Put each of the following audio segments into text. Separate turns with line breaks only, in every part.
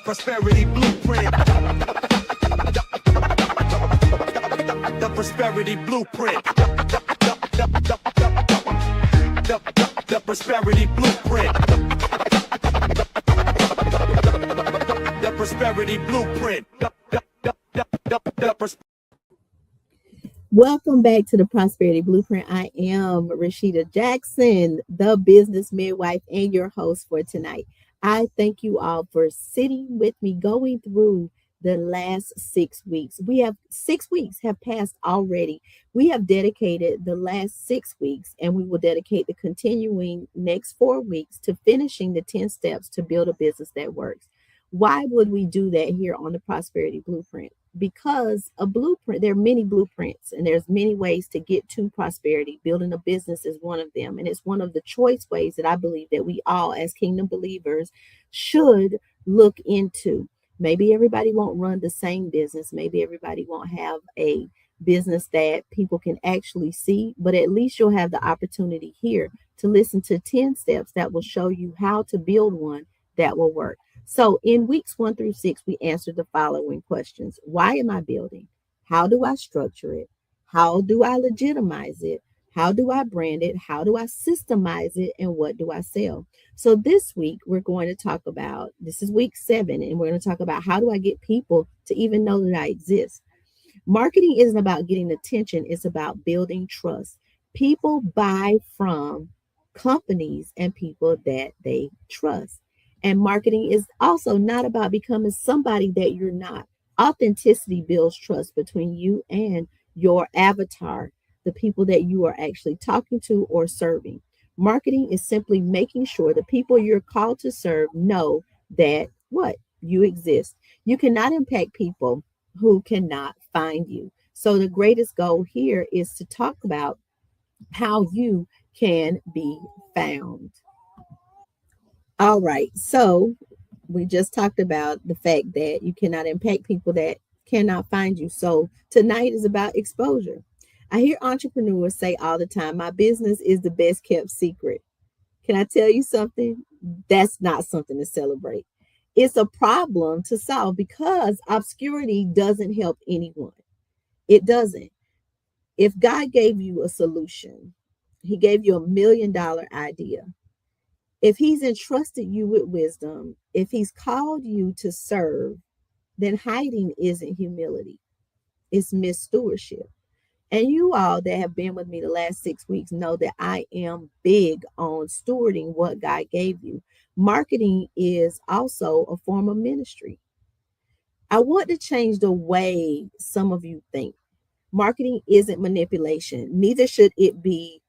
prosperity blueprint. The prosperity blueprint. The prosperity blueprint. The prosperity blueprint.
Welcome back to the Prosperity Blueprint. I am Rashida Jackson, the business midwife and your host for tonight. I thank you all for sitting with me, going through the last 6 weeks. 6 weeks have passed already. We have dedicated the last 6 weeks, and we will dedicate the continuing next 4 weeks to finishing the 10 steps to build a business that works. Why would we do that here on the Prosperity Blueprint? Because a blueprint, there are many blueprints and there's many ways to get to prosperity. Building a business is one of them. And it's one of the choice ways that I believe that we all as kingdom believers should look into. Maybe everybody won't run the same business. Maybe everybody won't have a business that people can actually see, but at least you'll have the opportunity here to listen to 10 steps that will show you how to build one that will work. So in weeks 1 through 6, we answered the following questions. Why am I building? How do I structure it? How do I legitimize it? How do I brand it? How do I systemize it? And what do I sell? So this week, we're going to talk about, this is week 7, and we're going to talk about how do I get people to even know that I exist? Marketing isn't about getting attention. It's about building trust. People buy from companies and people that they trust. And marketing is also not about becoming somebody that you're not. Authenticity builds trust between you and your avatar, the people that you are actually talking to or serving. Marketing is simply making sure the people you're called to serve know that what? You exist. You cannot impact people who cannot find you. So the greatest goal here is to talk about how you can be found. All right. So we just talked about the fact that you cannot impact people that cannot find you. So tonight is about exposure. I hear entrepreneurs say all the time, my business is the best kept secret. Can I tell you something? That's not something to celebrate. It's a problem to solve because obscurity doesn't help anyone. It doesn't. If God gave you a solution, he gave you $1 million idea. If he's entrusted you with wisdom, if he's called you to serve, then hiding isn't humility. It's misstewardship. And you all that have been with me the last 6 weeks know that I am big on stewarding what God gave you. Marketing is also a form of ministry. I want to change the way some of you think. Marketing isn't manipulation. Neither should it be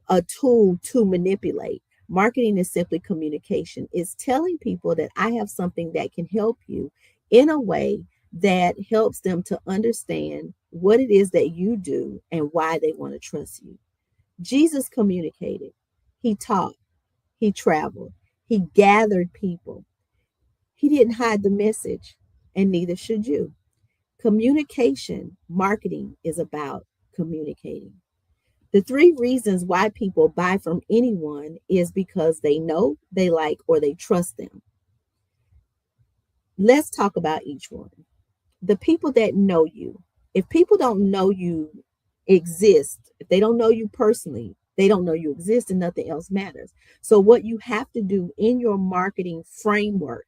a tool to manipulate. Marketing is simply communication. It's telling people that I have something that can help you in a way that helps them to understand what it is that you do and why they want to trust you. Jesus communicated. He taught. He traveled. He gathered people. He didn't hide the message, and neither should you. Communication, marketing is about communicating. The 3 reasons why people buy from anyone is because they know, they like, or they trust them. Let's talk about each one. The people that know you. If people don't know you exist, if they don't know you personally, they don't know you exist and nothing else matters. So what you have to do in your marketing framework,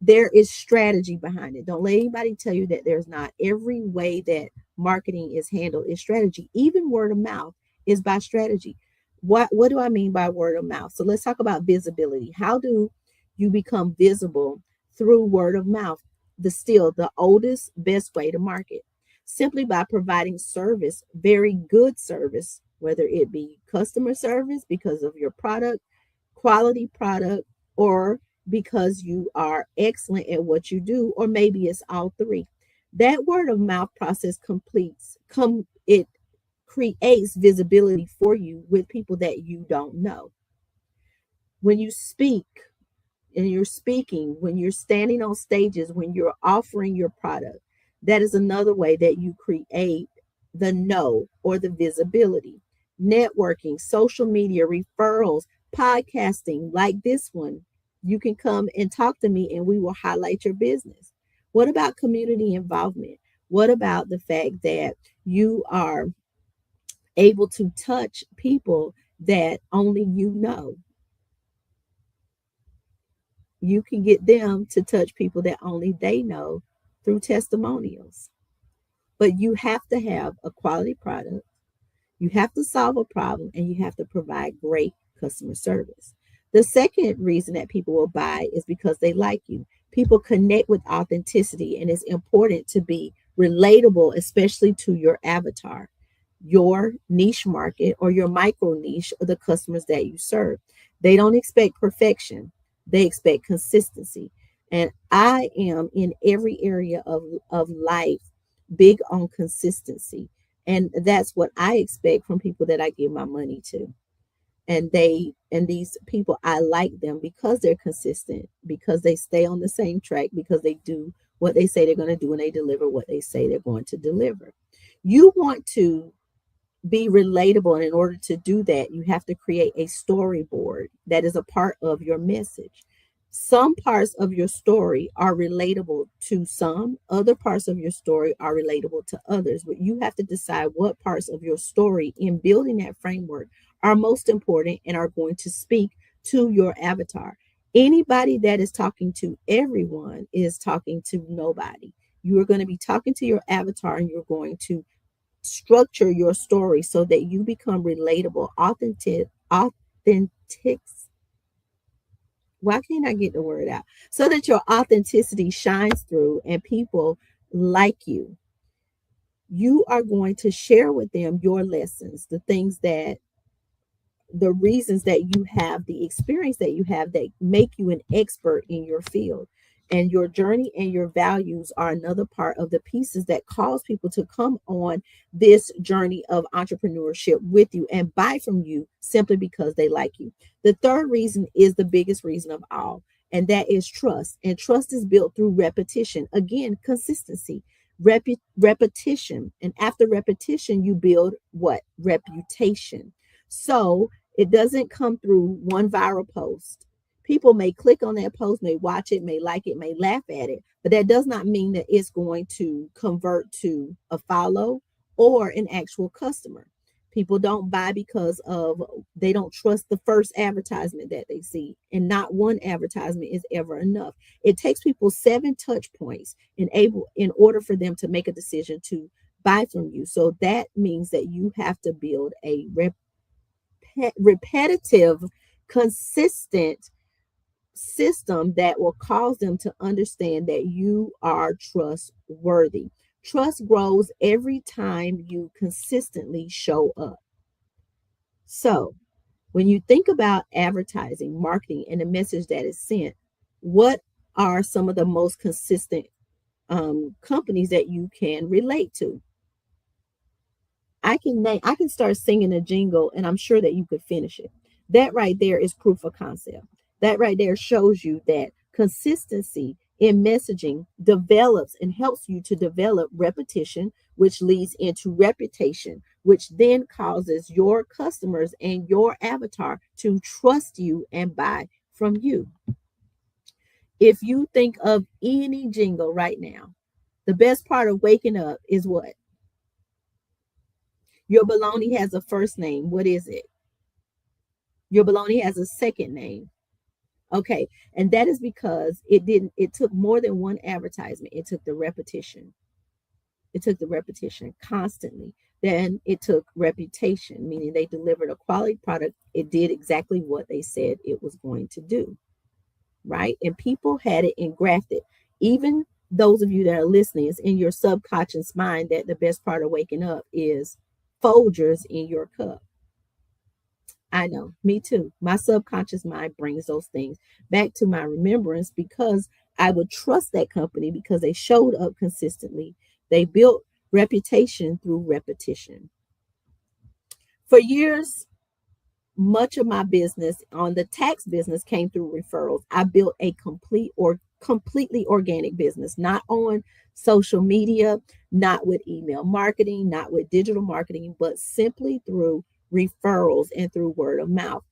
there is strategy behind it. Don't let anybody tell you that there's not. Every way that marketing is handled is strategy. Even word of mouth is by strategy. What do I mean by word of mouth? So let's talk about visibility. How do you become visible through word of mouth? The oldest, best way to market. Simply by providing service, very good service, whether it be customer service because of your product, quality product, or because you are excellent at what you do, or maybe it's all 3. That word of mouth process it creates visibility for you with people that you don't know. When you speak and you're speaking, when you're standing on stages, when you're offering your product, that is another way that you create the know or the visibility. Networking, social media, referrals, podcasting like this one, You can come and talk to me and we will highlight your business. What about community involvement? What about the fact that you are able to touch people that only you know? You can get them to touch people that only they know through testimonials. But you have to have a quality product, you have to solve a problem, and you have to provide great customer service. The second reason that people will buy is because they like you. People connect with authenticity, and it's important to be relatable, especially to your avatar, your niche market, or your micro niche, or the customers that you serve. They don't expect perfection, they expect consistency. And I am in every area of life big on consistency. And that's what I expect from people that I give my money to. And these people, I like them because they're consistent, because they stay on the same track, because they do what they say they're going to do, and they deliver what they say they're going to deliver. You want to be relatable. And in order to do that, you have to create a storyboard that is a part of your message. Some parts of your story are relatable to some, other parts of your story are relatable to others. But you have to decide what parts of your story in building that framework are most important and are going to speak to your avatar. Anybody that is talking to everyone is talking to nobody. You are going to be talking to your avatar, and you're going to structure your story so that you become relatable, authentic. Why can't I get the word out? So that your authenticity shines through and people like you. You are going to share with them your lessons, the things that the reasons that you have, the experience that you have that make you an expert in your field. And your journey and your values are another part of the pieces that cause people to come on this journey of entrepreneurship with you and buy from you simply because they like you. The third reason is the biggest reason of all, and that is trust. And trust is built through repetition. Again, consistency, repetition. And after repetition, you build what? Reputation. So it doesn't come through one viral post. People may click on that post, may watch it, may like it, may laugh at it, but that does not mean that it's going to convert to a follow or an actual customer. People don't buy because of they don't trust the first advertisement that they see, and not one advertisement is ever enough. It takes people 7 touch points in order for them to make a decision to buy from you. So that means that you have to build a repetitive, consistent system that will cause them to understand that you are trustworthy. Trust grows every time you consistently show up. So, when you think about advertising, marketing, and the message that is sent, what are some of the most consistent companies that you can relate to? I can start singing a jingle and I'm sure that you could finish it. That right there is proof of concept. That right there shows you that consistency in messaging develops and helps you to develop repetition, which leads into reputation, which then causes your customers and your avatar to trust you and buy from you. If you think of any jingle right now, the best part of waking up is what? Your baloney has a first name. What is it? Your baloney has a second name. Okay. And that is because it took more than one advertisement. It took the repetition. It took the repetition constantly. Then it took reputation, meaning they delivered a quality product. It did exactly what they said it was going to do. Right. And people had it engrafted. Even those of you that are listening, it's in your subconscious mind that the best part of waking up is Folgers in your cup. I know, me too. My subconscious mind brings those things back to my remembrance because I would trust that company because they showed up consistently. They built reputation through repetition. For years, much of my business on the tax business came through referrals. I built a completely organic business, not on social media, not with email marketing, not with digital marketing, but simply through referrals and through word of mouth.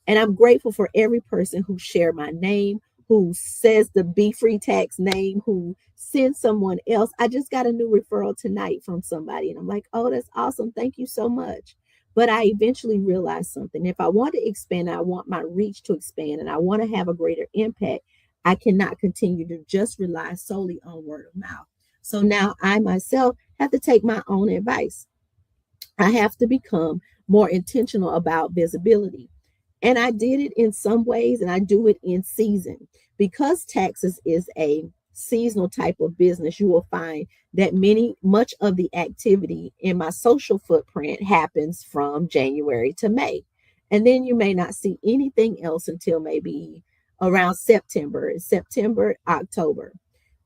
And I'm grateful for every person who shared my name, who says the Be Free Tax name, who sends someone else. I just got a new referral tonight from somebody, and I'm like, oh, that's awesome. Thank you so much. But I eventually realized something. If I want to expand, I want my reach to expand, and I want to have a greater impact, I cannot continue to just rely solely on word of mouth. So now I myself have to take my own advice. I have to become more intentional about visibility. And I did it in some ways, and I do it in season. Because taxes is a seasonal type of business, you will find that much of the activity in my social footprint happens from January to May. And then you may not see anything else until maybe around September, October.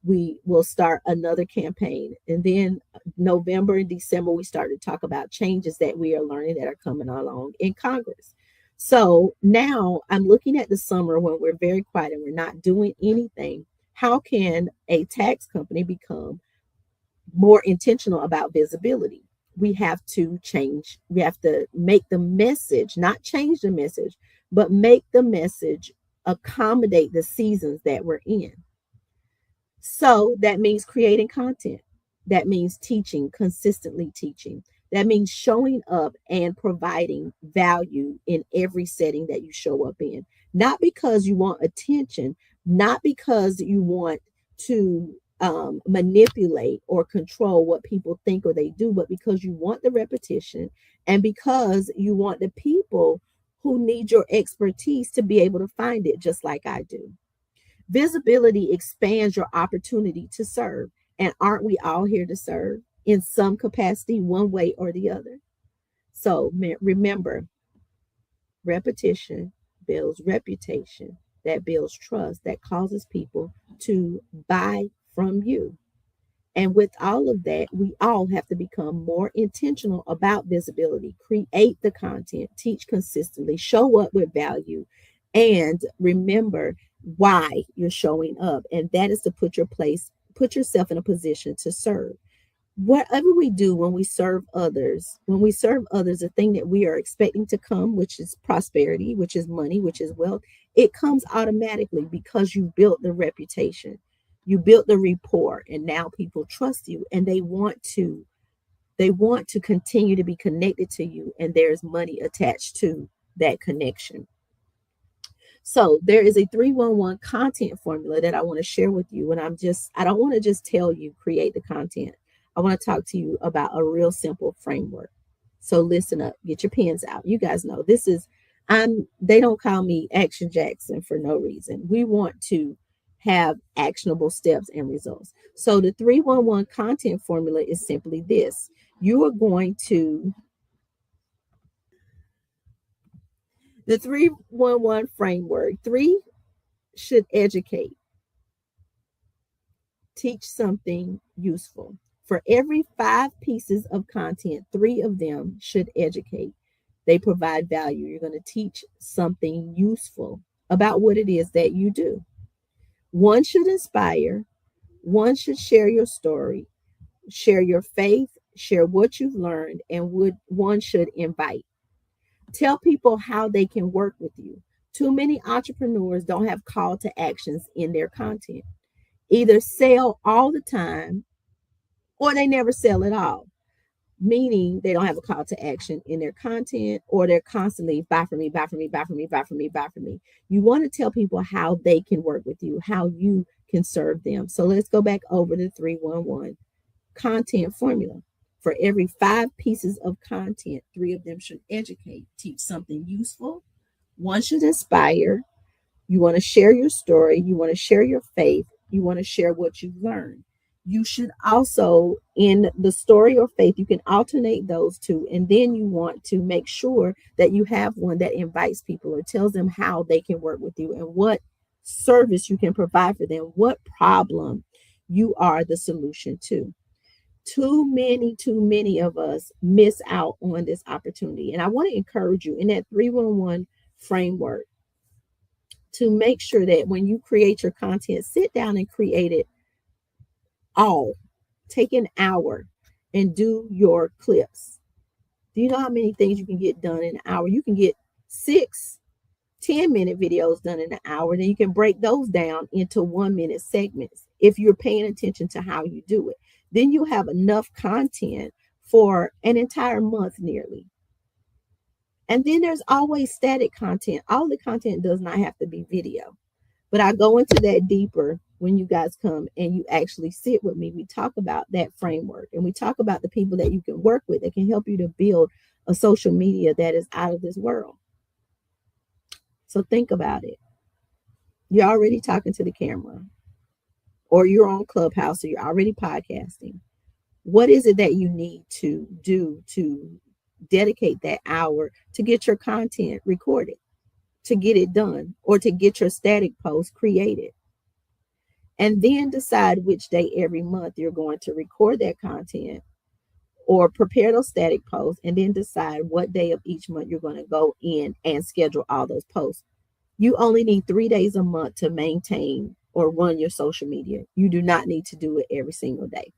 We will start another campaign. And then November and December, we start to talk about changes that we are learning that are coming along in Congress. So now I'm looking at the summer when we're very quiet and we're not doing anything. How can a tax company become more intentional about visibility? We have to change, we have to make the message, not change the message, but make the message accommodate the seasons that we're in. So that means creating content. That means teaching, consistently teaching. That means showing up and providing value in every setting that you show up in. Not because you want attention, not because you want to manipulate or control what people think or they do, but because you want the repetition and because you want the people who need your expertise to be able to find it just like I do. Visibility expands your opportunity to serve. And aren't we all here to serve in some capacity, one way or the other? So remember, repetition builds reputation, that builds trust, that causes people to buy from you. And with all of that, we all have to become more intentional about visibility, create the content, teach consistently, show up with value, and remember why you're showing up. And that is to put yourself in a position to serve. Whatever we do when we serve others, the thing that we are expecting to come, which is prosperity, which is money, which is wealth, it comes automatically because you built the reputation, you built the rapport, and now people trust you and they want to continue to be connected to you, and there's money attached to that connection. So there is a 311 content formula that I want to share with you. And I don't want to just tell you create the content. I want to talk to you about a real simple framework. So listen up, get your pens out. You guys know they don't call me Action Jackson for no reason. We want to have actionable steps and results. So the 311 content formula is simply this. You are going to the 311 framework. Three should educate, teach something useful. For every five pieces of content, three of them should educate. They provide value. You're going to teach something useful about what it is that you do. One should inspire, one should share your story, share your faith, share what you've learned, and one should invite. Tell people how they can work with you. Too many entrepreneurs don't have call to actions in their content. Either sell all the time or they never sell at all, meaning they don't have a call to action in their content, or they're constantly buy from me, buy from me, buy from me, buy from me, buy from me. You want to tell people how they can work with you, how you can serve them. So let's go back over the 311 content formula. For every five pieces of content, three of them should educate, teach something useful. One should inspire. You want to share your story. You want to share your faith. You want to share what you've learned. You should also, in the story or faith, you can alternate those two. And then you want to make sure that you have one that invites people or tells them how they can work with you and what service you can provide for them, what problem you are the solution to. Too many of us miss out on this opportunity. And I want to encourage you in that 311 framework to make sure that when you create your content, sit down and create it all. Take an hour and do your clips. Do you know how many things you can get done in an hour? You can get 6 10-minute videos done in an hour, then you can break those down into 1-minute segments if you're paying attention to how you do it. Then you have enough content for an entire month nearly. And then there's always static content. All the content does not have to be video. But I go into that deeper when you guys come and you actually sit with me. We talk about that framework and we talk about the people that you can work with that can help you to build a social media that is out of this world. So think about it. You're already talking to the camera, or you're on Clubhouse, or you're already podcasting. What is it that you need to do to dedicate that hour to get your content recorded, to get it done, or to get your static post created? And then decide which day every month you're going to record that content or prepare those static posts, and then decide what day of each month you're going to go in and schedule all those posts. You only need 3 days a month to maintain or run your social media. You do not need to do it every single day.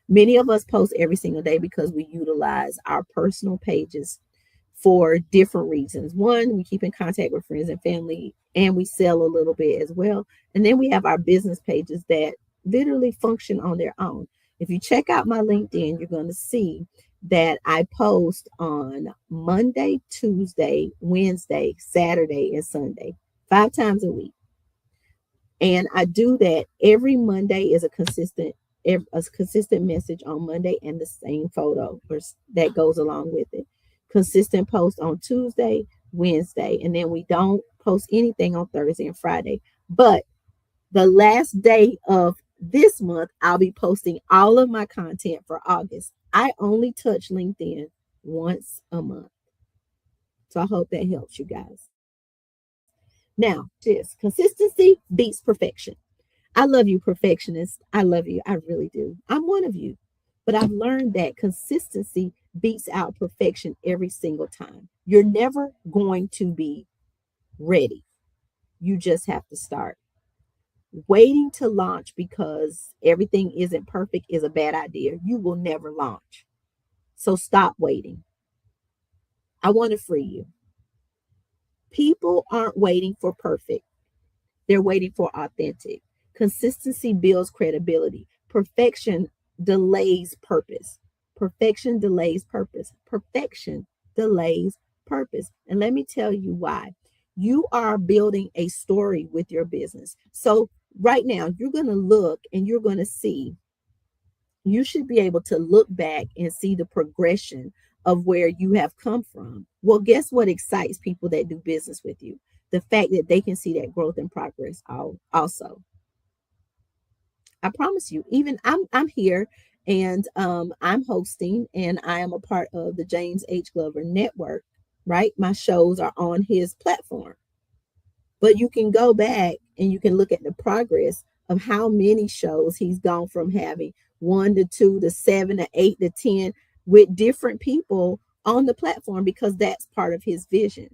Many of us post every single day because we utilize our personal pages for different reasons. One, we keep in contact with friends and family, and we sell a little bit as well. And then we have our business pages that literally function on their own. If you check out my LinkedIn, you're going to see that I post on Monday, Tuesday, Wednesday, Saturday, and Sunday, 5 times a week. And I do that every Monday is a consistent message on Monday, and the same photo that goes along with it. Consistent post on Tuesday, Wednesday, and then we don't post anything on Thursday and Friday. But the last day of this month, I'll be posting all of my content for August. I only touch LinkedIn once a month. So I hope that helps you guys. Now, this consistency beats perfection. I love you, perfectionists. I love you. I really do. I'm one of you. But I've learned that consistency beats out perfection every single time. You're never going to be ready. You just have to start. Waiting to launch because everything isn't perfect is a bad idea. You will never launch. So stop waiting. I want to free you. People aren't waiting for perfect. They're waiting for authentic. Consistency builds credibility. Perfection delays purpose. Perfection delays purpose. Perfection delays purpose. And let me tell you why. You are building a story with your business. So right now, you're going to look and you're going to see, you should be able to look back and see the progression of where you have come from. Well, guess what excites people that do business with you? The fact that they can see that growth and progress also. I promise you, even I'm here and I'm hosting and I am a part of the James H. Glover Network, right? My shows are on his platform. But you can go back and you can look at the progress of how many shows he's gone from having 1 to 2 to 7 to 8 to 10 with different people on the platform, because that's part of his vision.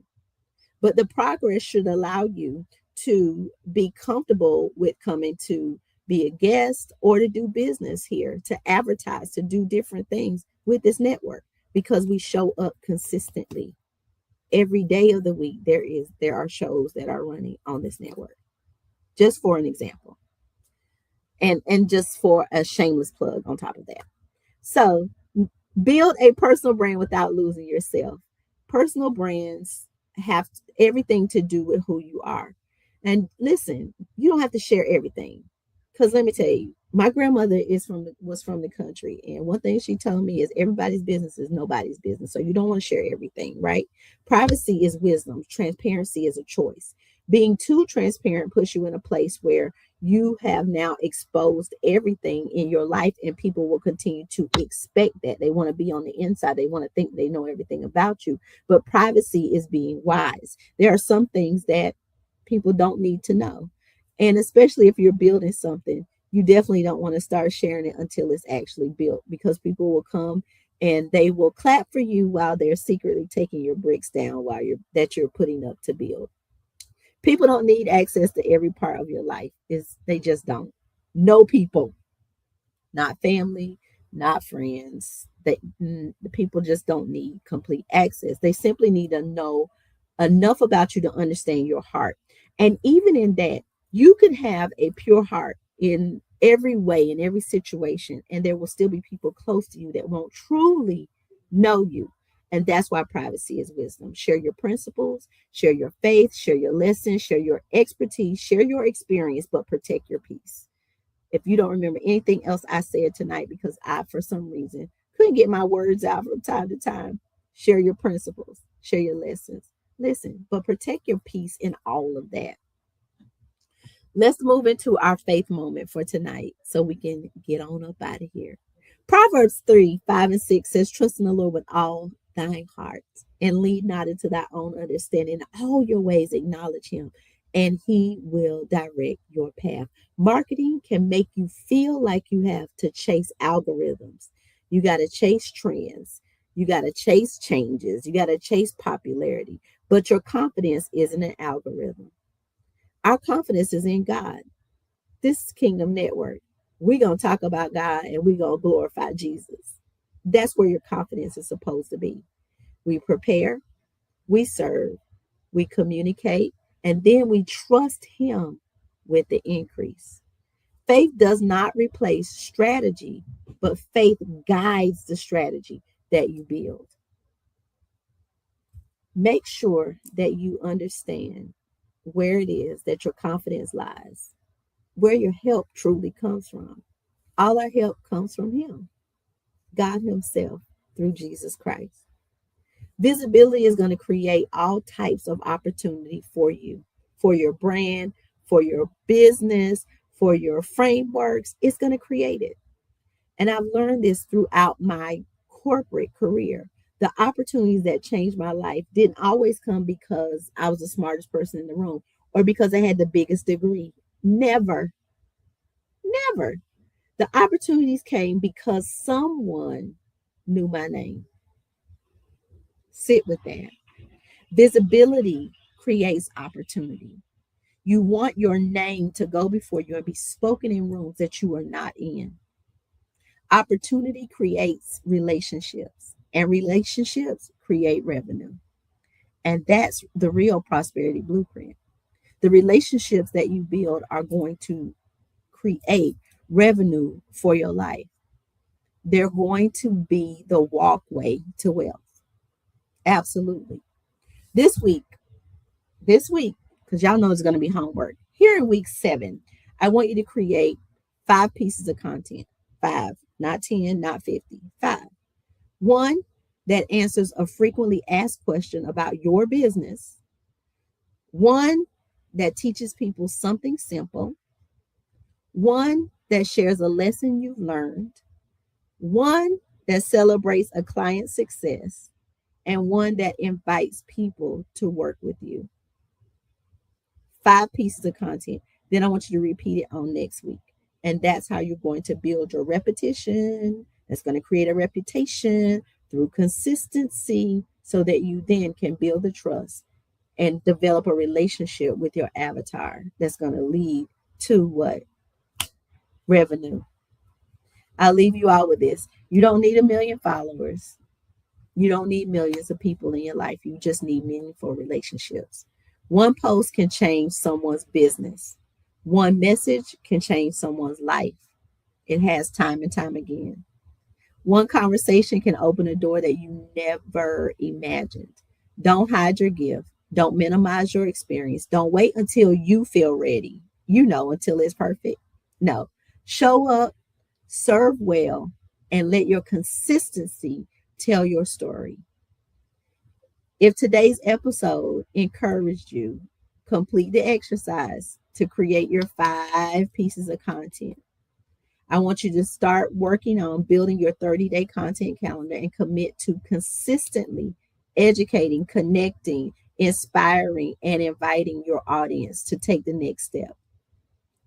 But the progress should allow you to be comfortable with coming to be a guest or to do business here, to advertise, to do different things with this network, because we show up consistently. Every day of the week, there are shows that are running on this network. Just for an example. And just for a shameless plug on top of that. So build a personal brand without losing yourself. Personal brands have everything to do with who you are. And listen, you don't have to share everything. Because let me tell you, my grandmother was from the country. And one thing she told me is everybody's business is nobody's business. So you don't want to share everything, right? Privacy is wisdom. Transparency is a choice. Being too transparent puts you in a place where you have now exposed everything in your life, and people will continue to expect that. They want to be on the inside. They want to think they know everything about you. But privacy is being wise. There are some things that people don't need to know. And especially if you're building something, you definitely don't want to start sharing it until it's actually built, because people will come and they will clap for you while they're secretly taking your bricks down you're putting up to build. People don't need access to every part of your life. They just don't. No people, not family, not friends. The people just don't need complete access. They simply need to know enough about you to understand your heart. And even in that, you can have a pure heart in every way, in every situation, and there will still be people close to you that won't truly know you. And that's why privacy is wisdom. Share your principles, share your faith, share your lessons, share your expertise, share your experience, but protect your peace. If you don't remember anything else I said tonight, because I, for some reason, couldn't get my words out from time to time, share your principles, share your lessons. Listen, but protect your peace in all of that. Let's move into our faith moment for tonight so we can get on up out of here. Proverbs 3 5 and 6 says, Trust in the Lord with all thine heart and lead not into thy own understanding. In all your ways, acknowledge him, and he will direct your path. Marketing can make you feel like you have to chase algorithms. You got to chase trends. You got to chase changes. You got to chase popularity. But your confidence isn't an algorithm. Our confidence is in God. This is Kingdom Network. We're going to talk about God and we're going to glorify Jesus. That's where your confidence is supposed to be. We prepare, we serve, we communicate, and then we trust him with the increase. Faith does not replace strategy, but faith guides the strategy that you build. Make sure that you understand where it is that your confidence lies, where your help truly comes from. All our help comes from him, God himself, through Jesus Christ. Visibility is going to create all types of opportunity for you, for your brand, for your business, for your frameworks. It's going to create it. And I've learned this throughout my corporate career. The opportunities that changed my life didn't always come because I was the smartest person in the room or because I had the biggest degree. Never, never. The opportunities came because someone knew my name. Sit with that. Visibility creates opportunity. You want your name to go before you and be spoken in rooms that you are not in. Opportunity creates relationships, and relationships create revenue. And that's the real prosperity blueprint. The relationships that you build are going to create revenue for your life. They're going to be the walkway to wealth. Absolutely. This week, because y'all know it's going to be homework. Here in week 7, I want you to create 5 pieces of content. 5, not 10, not 50. 5. One that answers a frequently asked question about your business. One that teaches people something simple. One that shares a lesson you've learned. One that celebrates a client's success. And one that invites people to work with you. 5 pieces of content. Then I want you to repeat it on next week. And that's how you're going to build your repetition. That's going to create a reputation through consistency so that you then can build the trust and develop a relationship with your avatar that's going to lead to what? Revenue. I'll leave you out with this. You don't need 1,000,000 followers. You don't need millions of people in your life. You just need meaningful relationships. One post can change someone's business. One message can change someone's life. It has time and time again. One conversation can open a door that you never imagined. Don't hide your gift. Don't minimize your experience. Don't wait until you feel ready, until it's perfect. No, show up, serve well, and let your consistency tell your story. If today's episode encouraged you, complete the exercise to create your 5 pieces of content. I want you to start working on building your 30-day content calendar and commit to consistently educating, connecting, inspiring, and inviting your audience to take the next step.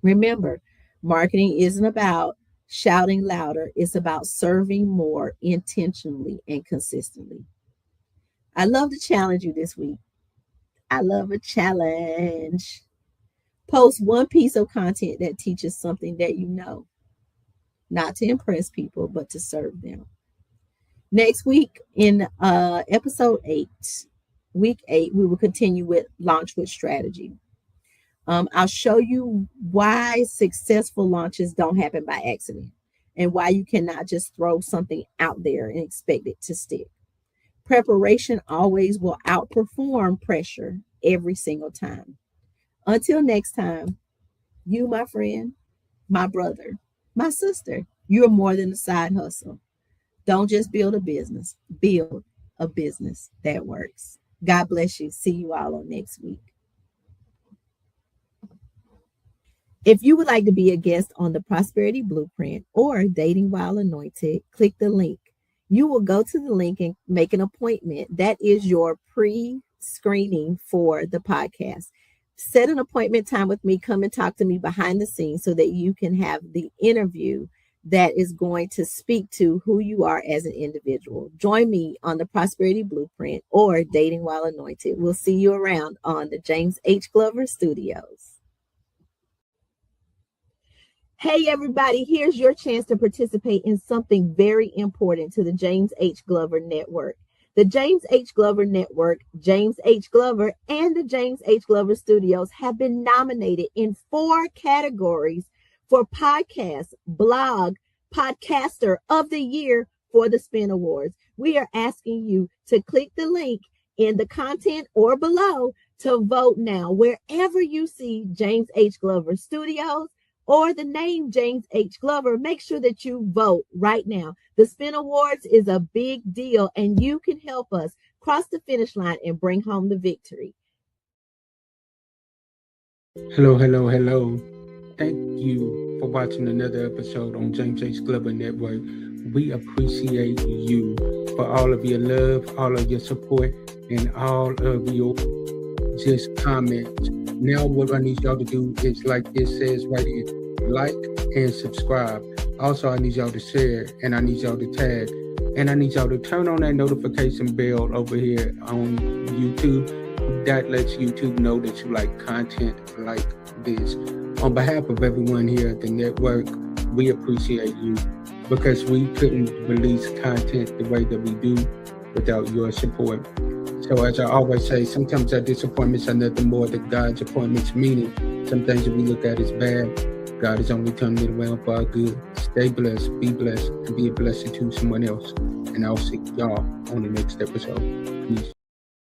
Remember, marketing isn't about shouting louder, it's about serving more intentionally and consistently. I love to challenge you this week. I love a challenge. Post 1 piece of content that teaches something that you know, not to impress people, but to serve them. Next week in episode 8, week 8, we will continue with launch with strategy. I'll show you why successful launches don't happen by accident and why you cannot just throw something out there and expect it to stick. Preparation always will outperform pressure every single time. Until next time, you, my friend, my brother, my sister, you're more than a side hustle. Don't just build a business, build a business that works. God bless you. See you all on next week. If you would like to be a guest on the Prosperity Blueprint or Dating While Anointed, click the link. You will go to the link and make an appointment. That is your pre-screening for the podcast. Set an appointment time with me. Come and talk to me behind the scenes so that you can have the interview that is going to speak to who you are as an individual. Join me on the Prosperity Blueprint or Dating While Anointed. We'll see you around on the James H. Glover Studios. Hey, everybody, here's your chance to participate in something very important to the James H. Glover Network. The James H. Glover Network, James H. Glover, and the James H. Glover Studios have been nominated in 4 categories for Podcast, Blog, Podcaster of the Year for the Spin Awards. We are asking you to click the link in the content or below to vote now. Wherever you see James H. Glover Studios or the name James H. Glover, make sure that you vote right now. The Spin Awards is a big deal, and you can help us cross the finish line and bring home the victory.
Hello, hello, hello. Thank you for watching another episode on James H. Glover Network. We appreciate you for all of your love, all of your support, and all of your just comments. Now what I need y'all to do is, like it says right here, like and subscribe. Also, I need y'all to share, and I need y'all to tag, and I need y'all to turn on that notification bell over here on YouTube. That lets YouTube know that you like content like this. On behalf of everyone here at the network, we appreciate you because we couldn't release content the way that we do without your support. So as I always say, sometimes our disappointments are nothing more than God's appointments, meaning some things that we look at as bad, God is only turning it around for our good. Stay blessed, be blessed, and be a blessing to someone else. And I'll see y'all on the next episode. Peace.